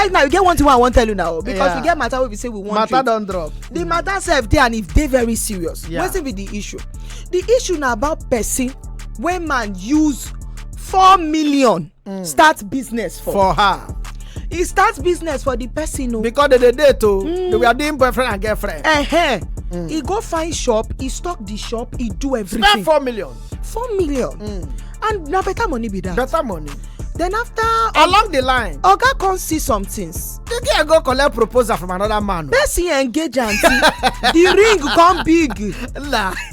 right now you get one thing I want tell you now, because we get matter wey we say we want matter don drop. The matter sef dey, and if dey very serious. Wetin be the issue? The issue na about person wey man use 4 million start business for her. He starts business for the person because they date they were doing boyfriend and girlfriend. He go find shop, he stock the shop, he do everything. Spend 4 million. 4 million. And na better money be that. Better money. Then after along the line, oga come see some things. The girl go collect proposal from another man. Person engage aunty, the ring come big.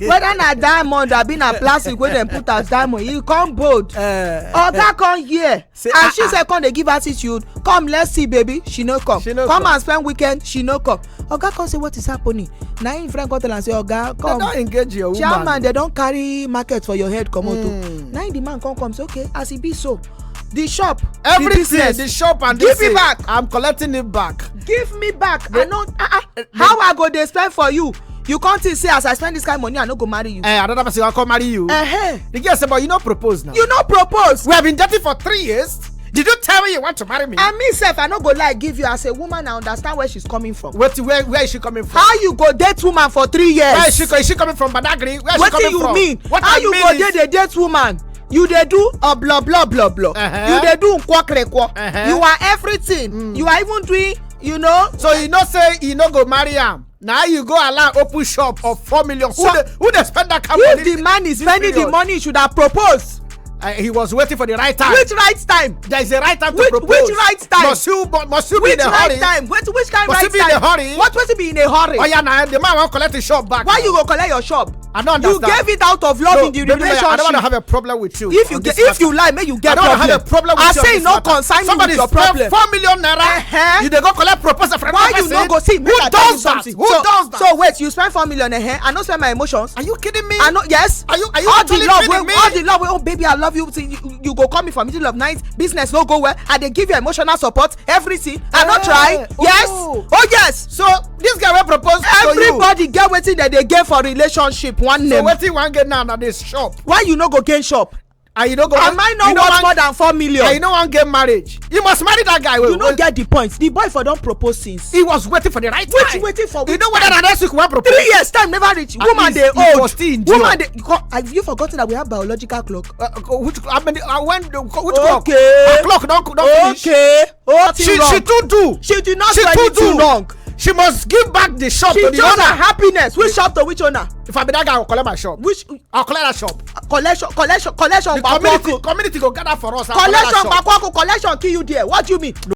Whether na diamond or be na plastic wey dem put as diamond, e come bold. Oga come here, and she say come dey give attitude. Come, let's see, baby. She no come. Come and spend weekend. She no come. Oga come say what is happening? Na him friend come tell am say oga come. They don engage your woman. Chairman, they don carry market for your head comot o. Na him the man come say okay, as e be so. The shop, everything, the shop and give me back. I'm collecting it back. Give me back. I know. How I go dey spend for you? You can't say as I spend this kind of money, I no go marry you. Another person will come marry you. The girl say, but you no propose now. You no propose. We have been dating for 3 years. Did you tell me you want to marry me? And me sef, I no go lie give you as a woman. I understand where she's coming from. Where is she coming from? How you go date woman for 3 years? Where is she coming from? Badagry? Where is she coming from? What do you mean? What how you go date woman? You dey do a blah blah blah blah. You dey do nkwa. You are everything. You are even doing, you know. So you know say you no go marry am. Now you go allow open shop of 4 million. Who they spend that kind of money? If the man is spending the money, he should have proposed. He was waiting for the right time. Which right time? There is a right time to propose. Which right time? Must you be in a hurry? Which right time? Which kind must right time? Must you be in a hurry? What must you be in a hurry? Oh yeah, now the man won't collect the shop back. Why you go collect your shop? I don't understand. You gave it out of love in the relationship. I don't want to have a problem with you. If you lie, may you get problem. I don't want to have a problem with you. I say no consign me with your problem. 4 million naira. You dey go collect proposal from why you no go see? Who does that? Who does that? So wait, you spend 4 million I don't spend my emotions. Are you kidding me? I know. Yes. Are you actually kidding me? All the love. Oh baby, I love you. You go call me for middle of night. Business no go well. I dey give you emotional support. Everything. I no try. Yes. Oh yes. So this guy will propose to you. Everybody get wetin that they get for relationship. One name. So wetin wan get now na this shop. Why you no go gain shop? And you no go. Am I not worth more than 4 million? And you no wan get marriage. You must marry that guy. You no get the point. The boy for don propose since. He was waiting for the right time. Waiting for. You know whether na next week wan propose. 3 years time never reach. Woman dey old. Woman dey. Have you forgotten that we have biological clock? Which how many? When? Which clock? Her clock don finish. Okay. She too do. She did not do anything wrong. She must give back the shop to the owner. She chose her happiness. Which shop to which owner? If I be that guy, I will collect my shop. I'll collect that shop. Collection. The community go gather for us. Collection kill you there. What do you mean?